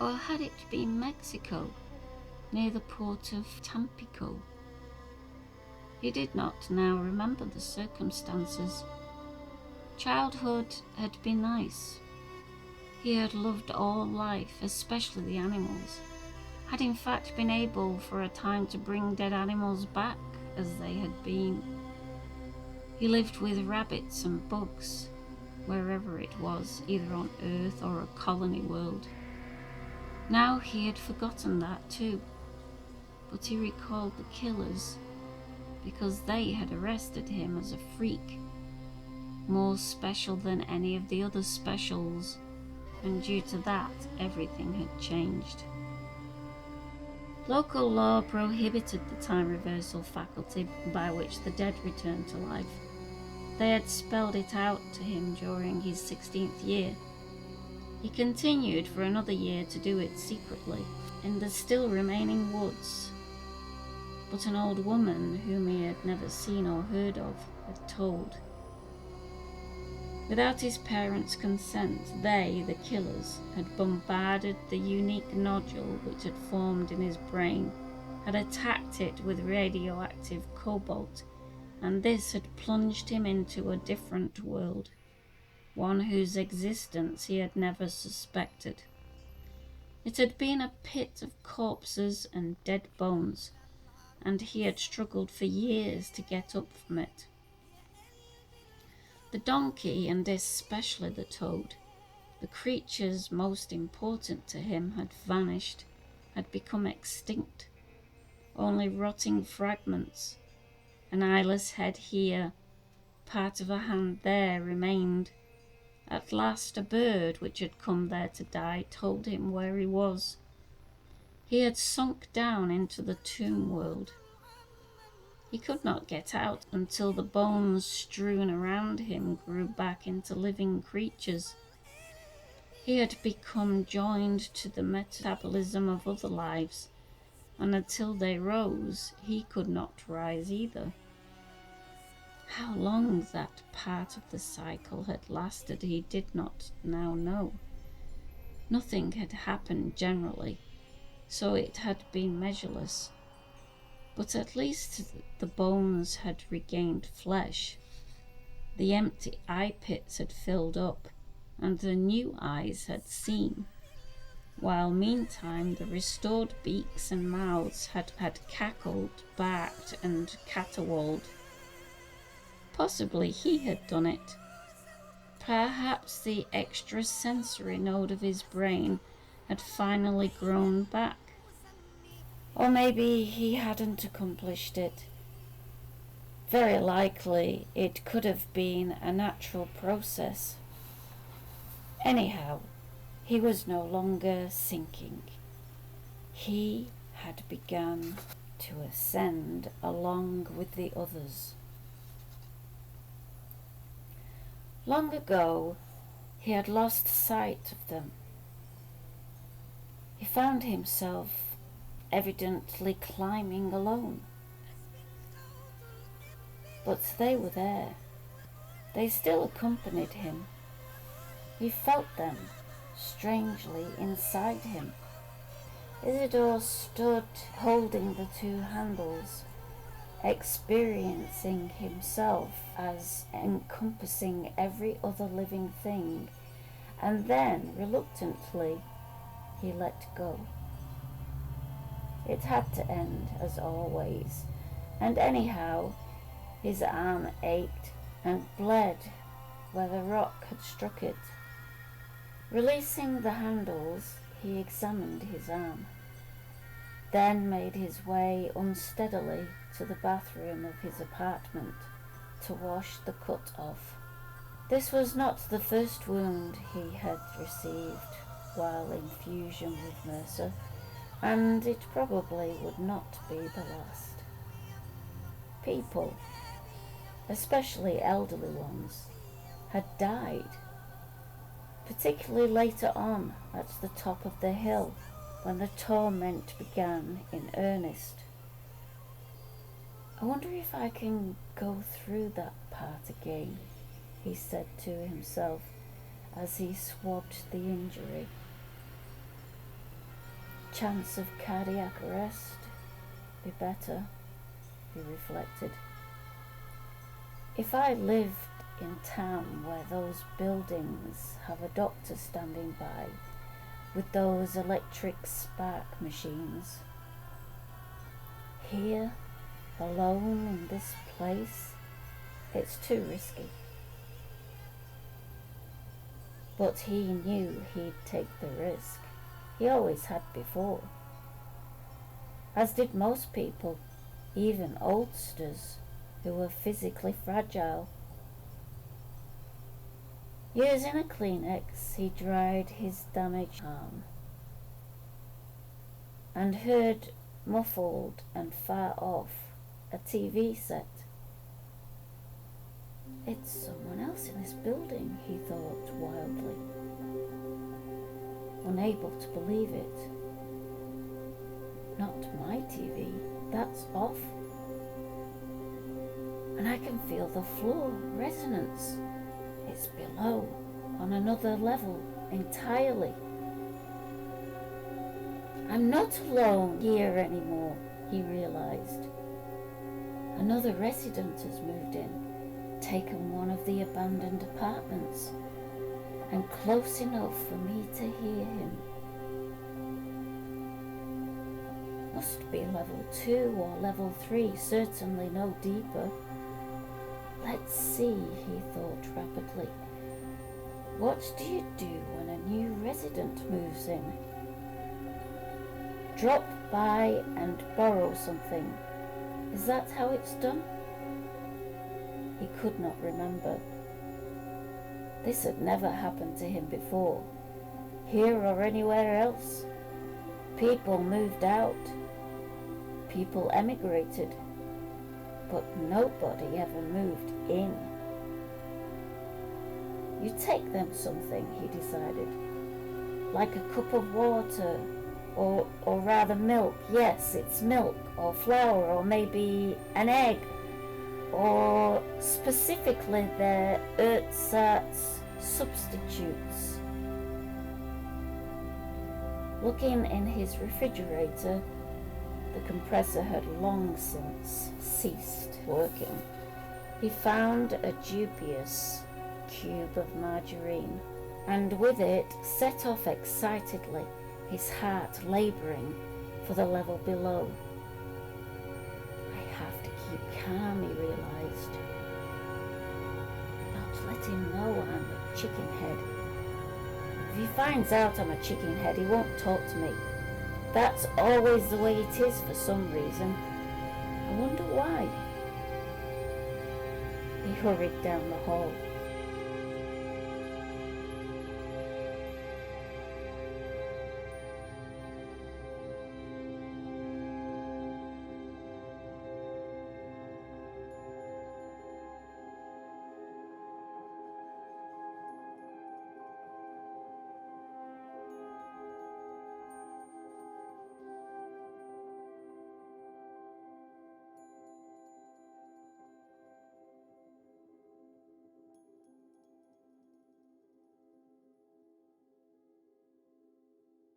Or had it been Mexico, near the port of Tampico? He did not now remember the circumstances. Childhood had been nice. He had loved all life, especially the animals, had in fact been able for a time to bring dead animals back as they had been. He lived with rabbits and bugs, wherever it was, either on Earth or a colony world. Now he had forgotten that too, but he recalled the killers because they had arrested him as a freak, more special than any of the other specials, and due to that everything had changed. Local law prohibited the time reversal faculty by which the dead returned to life. They had spelled it out to him during his 16th year. He continued for another year to do it secretly, in the still remaining woods. But an old woman whom he had never seen or heard of had told. Without his parents' consent, they, the killers, had bombarded the unique nodule which had formed in his brain, had attacked it with radioactive cobalt, and this had plunged him into a different world, one whose existence he had never suspected. It had been a pit of corpses and dead bones, and he had struggled for years to get up from it. The donkey, and especially the toad, the creatures most important to him, had vanished, had become extinct. Only rotting fragments, an eyeless head here, part of a hand there remained. At last a bird which had come there to die told him where he was. He had sunk down into the tomb world. He could not get out until the bones strewn around him grew back into living creatures. He had become joined to the metabolism of other lives, and until they rose, he could not rise either. How long that part of the cycle had lasted he did not now know. Nothing had happened generally, so it had been measureless. But at least the bones had regained flesh. The empty eye pits had filled up, and the new eyes had seen, while meantime the restored beaks and mouths had cackled, barked, and caterwauled. Possibly he had done it. Perhaps the extrasensory node of his brain had finally grown back. Or maybe he hadn't accomplished it. Very likely it could have been a natural process. Anyhow, he was no longer sinking. He had begun to ascend along with the others. Long ago, he had lost sight of them. He found himself evidently climbing alone. But they were there. They still accompanied him. He felt them strangely inside him. Isadore stood holding the two handles, experiencing himself as encompassing every other living thing, and then, reluctantly, he let go. It had to end, as always, and anyhow, his arm ached and bled where the rock had struck it. Releasing the handles, he examined his arm, then made his way unsteadily to the bathroom of his apartment to wash the cut off. This was not the first wound he had received while in fusion with Mercer, and it probably would not be the last. People, especially elderly ones, had died, particularly later on at the top of the hill when the torment began in earnest. I wonder if I can go through that part again, he said to himself as he swabbed the injury. chance of cardiac arrest be better, he reflected. If I lived in town where those buildings have a doctor standing by with those electric spark machines. Here, alone in this place, it's too risky. But he knew he'd take the risk. He always had before. As did most people, even oldsters who were physically fragile. Using a Kleenex, he dried his damaged arm and heard, muffled and far off, a TV set. It's someone else in this building, he thought wildly, unable to believe it. Not my TV, that's off. And I can feel the floor resonance. It's below, on another level, entirely. I'm not alone here anymore, he realized. Another resident has moved in, taken one of the abandoned apartments, and close enough for me to hear him. Must be level 2 or level 3, certainly no deeper. Let's see, he thought rapidly. What do you do when a new resident moves in? Drop by and borrow something. Is that how it's done? He could not remember. This had never happened to him before, here or anywhere else. People moved out. People emigrated. But nobody ever moved in. You take them something, he decided. Like a cup of water, or rather milk. Yes, it's milk, or flour, or maybe an egg, or specifically their ersatz substitutes. Looking in his refrigerator, the compressor had long since ceased working. He found a dubious cube of margarine, and with it set off excitedly, his heart labouring for the level below. I have to keep calm, he realised. Not let him know I'm a chicken head. If he finds out I'm a chicken head, he won't talk to me. That's always the way it is for some reason. I wonder why. He hurried down the hall.